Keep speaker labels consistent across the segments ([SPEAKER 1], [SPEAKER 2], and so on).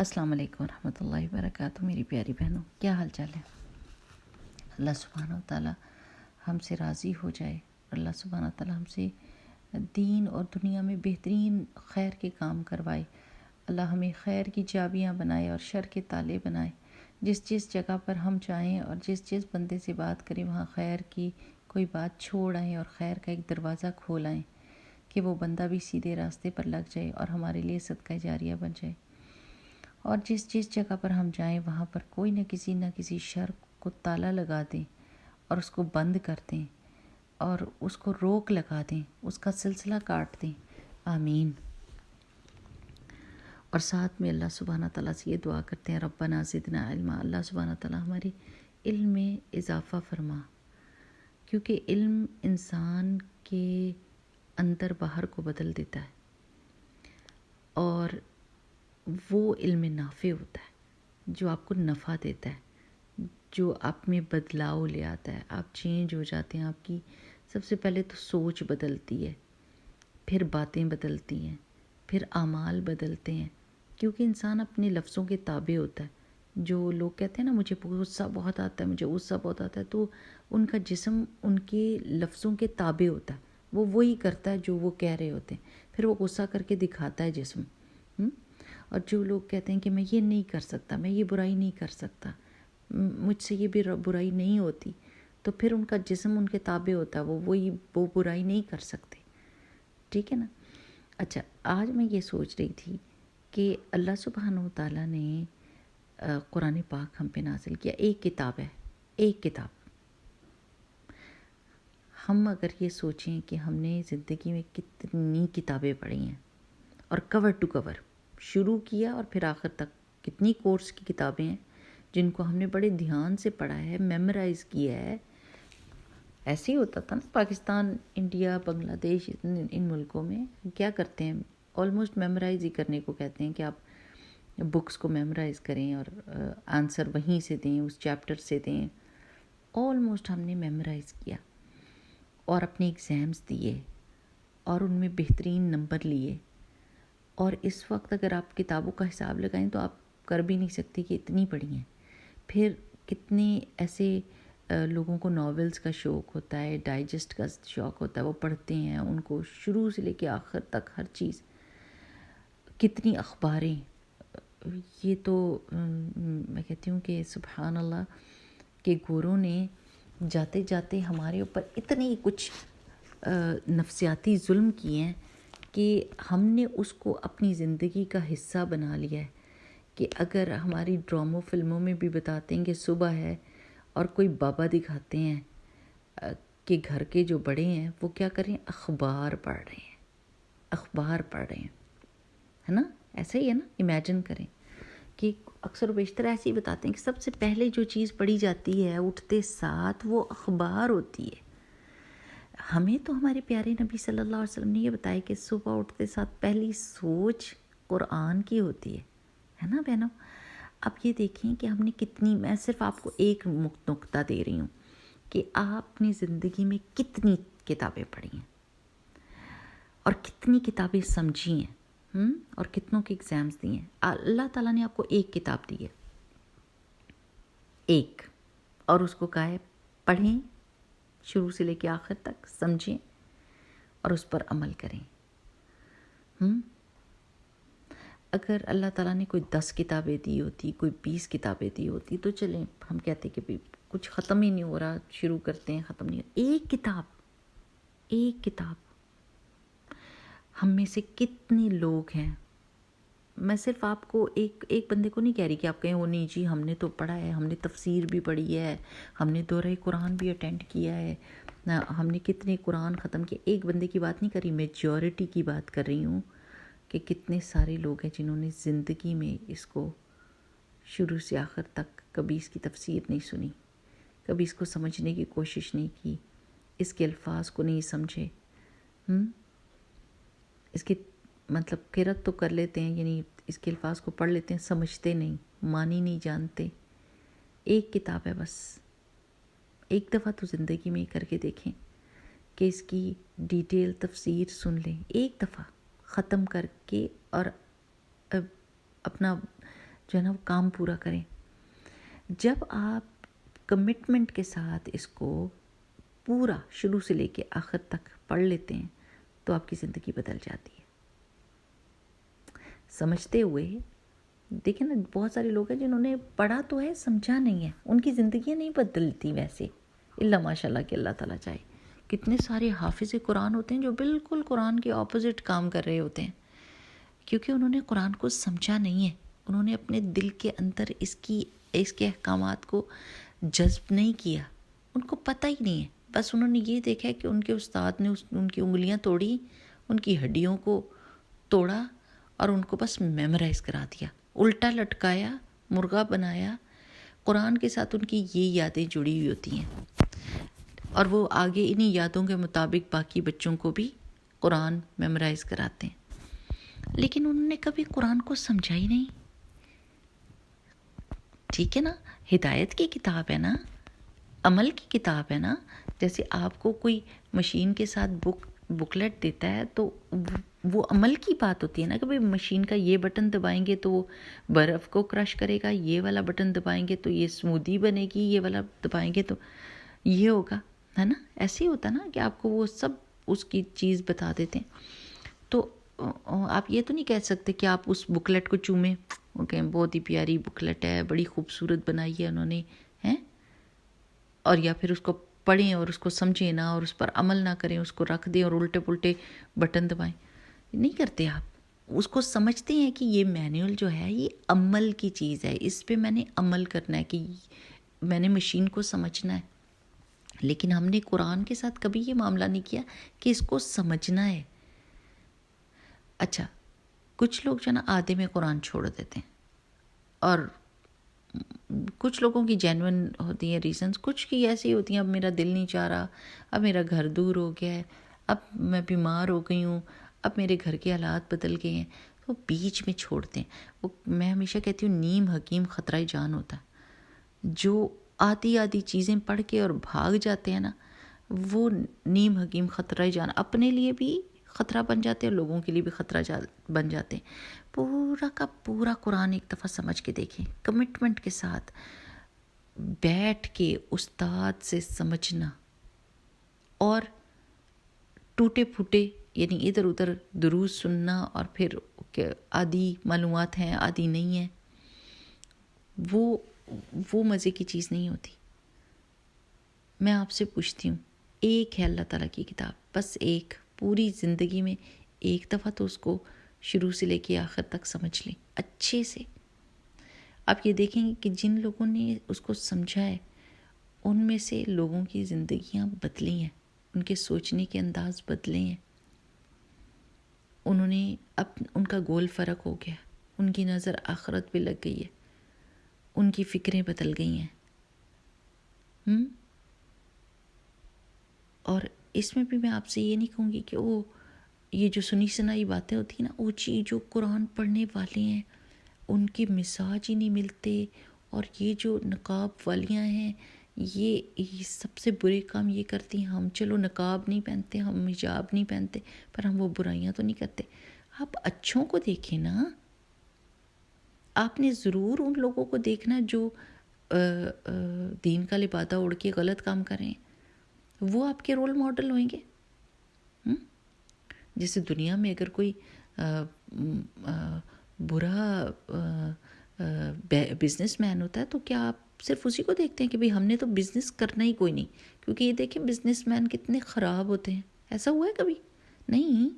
[SPEAKER 1] السلام علیکم ورحمۃ اللہ وبرکاتہ۔ میری پیاری بہنوں، کیا حال چال ہے؟ اللہ سبحانہ و تعالیٰ ہم سے راضی ہو جائے، اللہ سبحانہ و تعالیٰ ہم سے دین اور دنیا میں بہترین خیر کے کام کوائے، اللہ ہمیں خیر کی چابیاں بنائے اور شر کے تالے بنائے۔ جس جگہ پر ہم چاہیں اور جس بندے سے بات کریں وہاں خیر کی کوئی بات چھوڑ آئیں اور خیر کا ایک دروازہ کھول آئیں کہ وہ بندہ بھی سیدھے راستے پر لگ جائے اور ہمارے لیے صدقہ جاریہ بن جائے۔ اور جس جگہ پر ہم جائیں وہاں پر کوئی نہ کسی شر کو تالا لگا دیں اور اس کو بند کر دیں اور اس کو روک لگا دیں، اس کا سلسلہ کاٹ دیں، آمین۔ اور ساتھ میں اللہ سبحانہ تعالیٰ سے یہ دعا کرتے ہیں، ربنا زدنا علما، اللہ سبحانہ تعالیٰ ہمارے علم میں اضافہ فرما، کیونکہ علم انسان کے اندر باہر کو بدل دیتا ہے اور وہ علم نافع ہوتا ہے جو آپ کو نفع دیتا ہے، جو آپ میں بدلاؤ لے آتا ہے، آپ چینج ہو جاتے ہیں۔ آپ کی سب سے پہلے تو سوچ بدلتی ہے، پھر باتیں بدلتی ہیں، پھر اعمال بدلتے ہیں، کیونکہ انسان اپنے لفظوں کے تابع ہوتا ہے۔ جو لوگ کہتے ہیں نا مجھے غصہ بہت آتا ہے، مجھے غصہ بہت آتا ہے، تو ان کا جسم ان کے لفظوں کے تابع ہوتا ہے، وہ وہی کرتا ہے جو وہ کہہ رہے ہوتے ہیں، پھر وہ غصہ کر کے دکھاتا ہے جسم۔ اور جو لوگ کہتے ہیں کہ میں یہ نہیں کر سکتا، میں یہ برائی نہیں کر سکتا، مجھ سے یہ بھی برائی نہیں ہوتی، تو پھر ان کا جسم ان کے تابع ہوتا ہے، وہ برائی نہیں کر سکتے، ٹھیک ہے نا۔ اچھا، آج میں یہ سوچ رہی تھی کہ اللہ سبحانہ و تعالیٰ نے قرآن پاک ہم پہ نازل کیا، ایک کتاب ہے، ایک کتاب۔ ہم اگر یہ سوچیں کہ ہم نے زندگی میں کتنی کتابیں پڑھی ہیں اور کور ٹو کور شروع کیا اور پھر آخر تک کتنی کورس کی کتابیں ہیں جن کو ہم نے بڑے دھیان سے پڑھا ہے، میمورائز کیا ہے۔ ایسے ہی ہوتا تھا نا، پاکستان، انڈیا، بنگلہ دیش، ان ملکوں میں کیا کرتے ہیں، آلموسٹ میمورائز ہی کرنے کو کہتے ہیں کہ آپ بکس کو میمورائز کریں اور آنسر وہیں سے دیں، اس چیپٹر سے دیں۔ آلموسٹ ہم نے میمورائز کیا اور اپنے ایگزامز دیے اور ان میں بہترین نمبر لیے، اور اس وقت اگر آپ کتابوں کا حساب لگائیں تو آپ کر بھی نہیں سکتی کہ اتنی پڑھی ہیں۔ پھر کتنے ایسے لوگوں کو ناولز کا شوق ہوتا ہے، ڈائجسٹ کا شوق ہوتا ہے، وہ پڑھتے ہیں ان کو شروع سے لے کے آخر تک ہر چیز۔ کتنی اخباریں، یہ تو میں کہتی ہوں کہ سبحان اللہ کہ گوروں نے جاتے جاتے ہمارے اوپر اتنے کچھ نفسیاتی ظلم کیے ہیں کہ ہم نے اس کو اپنی زندگی کا حصہ بنا لیا ہے کہ اگر ہماری ڈراموں فلموں میں بھی بتاتے ہیں کہ صبح ہے اور کوئی بابا دکھاتے ہیں کہ گھر کے جو بڑے ہیں وہ کیا کریں، اخبار پڑھ رہے ہیں، اخبار پڑھ رہے ہیں، ہے نا، ایسا ہی ہے نا۔ امیجن کریں کہ اکثر و بیشتر ایسے ہی بتاتے ہیں کہ سب سے پہلے جو چیز پڑھی جاتی ہے اٹھتے ساتھ وہ اخبار ہوتی ہے۔ ہمیں تو ہمارے پیارے نبی صلی اللہ علیہ وسلم نے یہ بتایا کہ صبح اٹھتے ساتھ پہلی سوچ قرآن کی ہوتی ہے نا بہنوں۔ اب یہ دیکھیں کہ ہم نے کتنی، میں صرف آپ کو ایک نقطہ دے رہی ہوں کہ آپ نے زندگی میں کتنی کتابیں پڑھی ہیں اور کتنی کتابیں سمجھی ہیں، اور کتنوں کے ایگزامز دیے ہیں۔ اللہ تعالیٰ نے آپ کو ایک کتاب دی ہے، ایک، اور اس کو کہا ہے پڑھیں شروع سے لے کے آخر تک، سمجھیں اور اس پر عمل کریں۔ اگر اللہ تعالیٰ نے کوئی 10 کتابیں دی ہوتی، کوئی 20 کتابیں دی ہوتی تو چلیں ہم کہتے کہ بھی کچھ ختم ہی نہیں ہو رہا، شروع کرتے ہیں ختم نہیں ہو رہا۔ ایک کتاب، ہم میں سے کتنے لوگ ہیں، میں صرف آپ کو ایک بندے کو نہیں کہہ رہی کہ آپ کہیں وہ نہیں جی ہم نے تو پڑھا ہے، ہم نے تفسیر بھی پڑھی ہے، ہم نے دورہ قرآن بھی اٹینڈ کیا ہے، ہم نے کتنے قرآن ختم کیے۔ ایک بندے کی بات نہیں کر رہی، میجورٹی کی بات کر رہی ہوں کہ کتنے سارے لوگ ہیں جنہوں نے زندگی میں اس کو شروع سے آخر تک کبھی اس کی تفسیر نہیں سنی، کبھی اس کو سمجھنے کی کوشش نہیں کی، اس کے الفاظ کو نہیں سمجھے، اس کی مطلب قرأت تو کر لیتے ہیں، یعنی اس کے الفاظ کو پڑھ لیتے ہیں، سمجھتے نہیں، معنی نہیں جانتے۔ ایک کتاب ہے بس، ایک دفعہ تو زندگی میں کر کے دیکھیں کہ اس کی ڈیٹیل تفسیر سن لیں، ایک دفعہ ختم کر کے، اور اپنا جو ہے نا وہ کام پورا کریں. جب آپ کمٹمنٹ کے ساتھ اس کو پورا شروع سے لے کے آخر تک پڑھ لیتے ہیں تو آپ کی زندگی بدل جاتی ہے. سمجھتے ہوئے دیکھیں نا، بہت سارے لوگ ہیں جنہوں نے پڑھا تو ہے، سمجھا نہیں ہے، ان کی زندگیاں نہیں بدلتی ویسے، الا ماشاء اللہ کہ اللہ تعالیٰ چاہے. کتنے سارے حافظ قرآن ہوتے ہیں جو بالکل قرآن کے اپوزٹ کام کر رہے ہوتے ہیں، کیونکہ انہوں نے قرآن کو سمجھا نہیں ہے. انہوں نے اپنے دل کے اندر اس کے احکامات کو جذب نہیں کیا. ان کو پتہ ہی نہیں ہے. بس انہوں نے یہ دیکھا ہے کہ ان کے استاد نے ان کی انگلیاں توڑی، ان کی ہڈیوں کو توڑا اور ان کو بس میمورائز کرا دیا، الٹا لٹکایا، مرغا بنایا. قرآن کے ساتھ ان کی یہ یادیں جڑی ہوئی ہوتی ہیں اور وہ آگے انہی یادوں کے مطابق باقی بچوں کو بھی قرآن میمورائز کراتے ہیں. لیکن انہوں نے کبھی قرآن کو سمجھا ہی نہیں. ٹھیک ہے نا، ہدایت کی کتاب ہے نا، عمل کی کتاب ہے نا. جیسے آپ کو کوئی مشین کے ساتھ بکلیٹ دیتا ہے تو وہ عمل کی بات ہوتی ہے نا، کہ بھئی مشین کا یہ بٹن دبائیں گے تو وہ برف کو کرش کرے گا، یہ والا بٹن دبائیں گے تو یہ اسموودی بنے گی، یہ والا دبائیں گے تو یہ ہوگا، ہے نا. ایسے ہی ہوتا نا کہ آپ کو وہ سب اس کی چیز بتا دیتے ہیں. تو آپ یہ تو نہیں کہہ سکتے کہ آپ اس بکلیٹ کو چومیں، اوکے بہت ہی پیاری بکلیٹ ہے، بڑی خوبصورت بنائی ہے انہوں نے، ہیں، اور یا پھر اس کو پڑھیں اور اس کو سمجھیں نہ اور اس پر عمل نہ کریں، اس کو رکھ دیں اور الٹے پلٹے بٹن دبائیں. نہیں کرتے آپ. اس کو سمجھتے ہیں کہ یہ مینول جو ہے یہ عمل کی چیز ہے، اس پہ میں نے عمل کرنا ہے، کہ میں نے مشین کو سمجھنا ہے. لیکن ہم نے قرآن کے ساتھ کبھی یہ معاملہ نہیں کیا کہ اس کو سمجھنا ہے. اچھا، کچھ لوگ جو نا آدھے میں قرآن چھوڑ دیتے ہیں، اور کچھ لوگوں کی جینون ہوتی ہیں ریزنز، کچھ کی ایسی ہوتی ہیں اب میرا دل نہیں چاہ رہا، اب میرا گھر دور ہو گیا ہے، اب میں بیمار ہو گئی ہوں، اب میرے گھر کے حالات بدل گئے ہیں، تو بیچ میں چھوڑتے ہیں. وہ میں ہمیشہ کہتی ہوں نیم حکیم خطرہ جان ہوتا ہے. جو آدھی چیزیں پڑھ کے اور بھاگ جاتے ہیں نا، وہ نیم حکیم خطرہ جان، اپنے لیے بھی خطرہ بن جاتے ہیں، لوگوں کے لیے بھی خطرہ بن جاتے ہیں. پورا کا پورا قرآن ایک دفعہ سمجھ کے دیکھیں، کمٹمنٹ کے ساتھ بیٹھ کے استاد سے سمجھنا، اور ٹوٹے پھوٹے یعنی ادھر ادھر دروس سننا اور پھر آدھی معلومات ہیں آدھی نہیں ہیں، وہ مزے کی چیز نہیں ہوتی. میں آپ سے پوچھتی ہوں، ایک ہے اللہ تعالیٰ کی کتاب، بس ایک، پوری زندگی میں ایک دفعہ تو اس کو شروع سے لے کے آخر تک سمجھ لیں اچھے سے. آپ یہ دیکھیں گے کہ جن لوگوں نے اس کو سمجھا ہے ان میں سے لوگوں کی زندگیاں بدلی ہیں، ان کے سوچنے کے انداز بدلے ہیں. انہوں نے ان کا گول فرق ہو گیا، ان کی نظر آخرت پہ لگ گئی ہے، ان کی فکریں بدل گئی ہیں. اور اس میں بھی میں آپ سے یہ نہیں کہوں گی کہ یہ جو سنی سنائی باتیں ہوتی ہیں نا، وہ چیز جو قرآن پڑھنے والے ہیں ان کے مزاج ہی نہیں ملتے، اور یہ جو نقاب والیاں ہیں یہ سب سے برے کام یہ کرتی ہیں. ہم چلو نقاب نہیں پہنتے، ہم حجاب نہیں پہنتے، پر ہم وہ برائیاں تو نہیں کرتے. آپ اچھوں کو دیکھیں نا، آپ نے ضرور ان لوگوں کو دیکھنا جو دین کا لبادہ اوڑھ کے غلط کام کریں، وہ آپ کے رول ماڈل ہوئیں گے. جیسے دنیا میں اگر کوئی برا بزنس مین ہوتا ہے تو کیا آپ صرف اسی کو دیکھتے ہیں کہ بھئی ہم نے تو بزنس کرنا ہی کوئی نہیں؟ کیونکہ یہ دیکھیں بزنس مین کتنے خراب ہوتے ہیں. ایسا ہوا ہے کبھی؟ نہیں.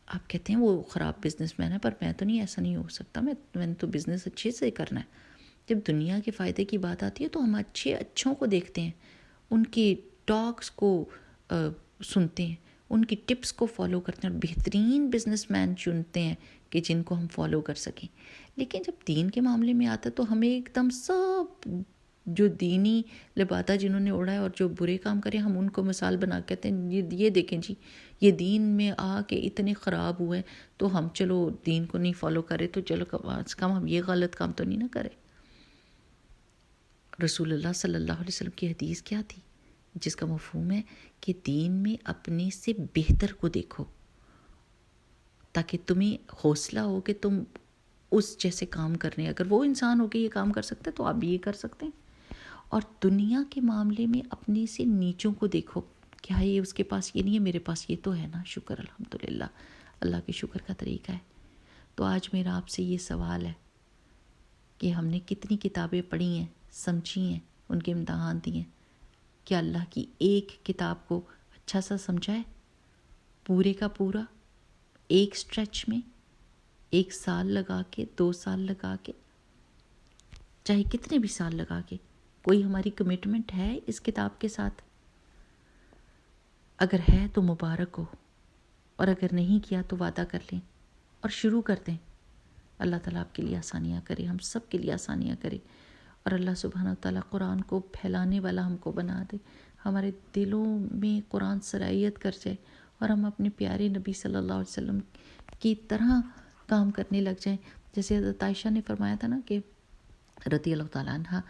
[SPEAKER 1] آپ کہتے ہیں وہ خراب بزنس مین ہے، پر میں تو نہیں، ایسا نہیں ہو سکتا، میں نے تو بزنس اچھے سے کرنا ہے. جب دنیا کے فائدے کی بات آتی ہے تو ہم اچھوں کو دیکھتے ہیں، ان کے ٹاکس کو سنتے ہیں، ان کی ٹپس کو فالو کرتے ہیں، اور بہترین بزنس مین چنتے ہیں کہ جن کو ہم فالو کر سکیں. لیکن جب دین کے معاملے میں آتا ہے تو ہمیں ایک دم سب جو دینی لبادہ جنہوں نے اوڑھا ہے اور جو برے کام کرے، ہم ان کو مثال بنا کے کہتے ہیں یہ دیکھیں جی، یہ دین میں آ کے اتنے خراب ہوئے تو ہم چلو دین کو نہیں فالو کرے، تو چلو کم از کم ہم یہ غلط کام تو نہیں نہ کرے. رسول اللہ صلی اللہ علیہ وسلم کی حدیث کیا تھی؟ جس کا مفہوم ہے کہ دین میں اپنے سے بہتر کو دیکھو، تاکہ تمہیں حوصلہ ہو کہ تم اس جیسے کام کرنے. اگر وہ انسان ہو کے یہ کام کر سکتا ہے تو آپ بھی یہ کر سکتے ہیں. اور دنیا کے معاملے میں اپنے سے نیچوں کو دیکھو, کیا یہ اس کے پاس یہ نہیں ہے, میرے پاس یہ تو ہے نا, شکر الحمدللہ, اللہ کے شکر کا طریقہ ہے. تو آج میرا آپ سے یہ سوال ہے کہ ہم نے کتنی کتابیں پڑھی ہیں, سمجھی ہیں, ان کے امتحان دیے ہیں. کیا اللہ کی ایک کتاب کو اچھا سا سمجھا ہے, پورے کا پورا, ایک سٹریچ میں, 1 سال لگا کے, 2 سال لگا کے, چاہے کتنے بھی سال لگا کے, کوئی ہماری کمٹمنٹ ہے اس کتاب کے ساتھ؟ اگر ہے تو مبارک ہو, اور اگر نہیں کیا تو وعدہ کر لیں اور شروع کر دیں. اللہ تعالیٰ آپ کے لیے آسانیاں کرے, ہم سب کے لیے آسانیاں کرے, اور اللہ سبحانہ وتعالیٰ قرآن کو پھیلانے والا ہم کو بنا دے, ہمارے دلوں میں قرآن سرایت کر جائے, اور ہم اپنے پیارے نبی صلی اللہ علیہ وسلم کی طرح کام کرنے لگ جائیں. جیسے حضرت عائشہ نے فرمایا تھا نا کہ رضی اللہ تعالیٰ عنہ,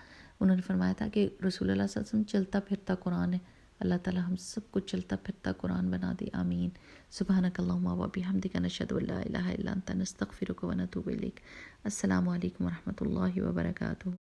[SPEAKER 1] انہوں نے فرمایا تھا کہ رسول اللہ صلی اللہ علیہ وسلم چلتا پھرتا قرآن ہے. اللہ تعالیٰ ہم سب کو چلتا پھرتا قرآن بنا دے, آمین. سبحانک اللہم و بحمدک, نشہد ان لا الہ الا انت, نستغفرک و نتوب الیک. السلام علیکم ورحمۃ اللہ وبرکاتہ.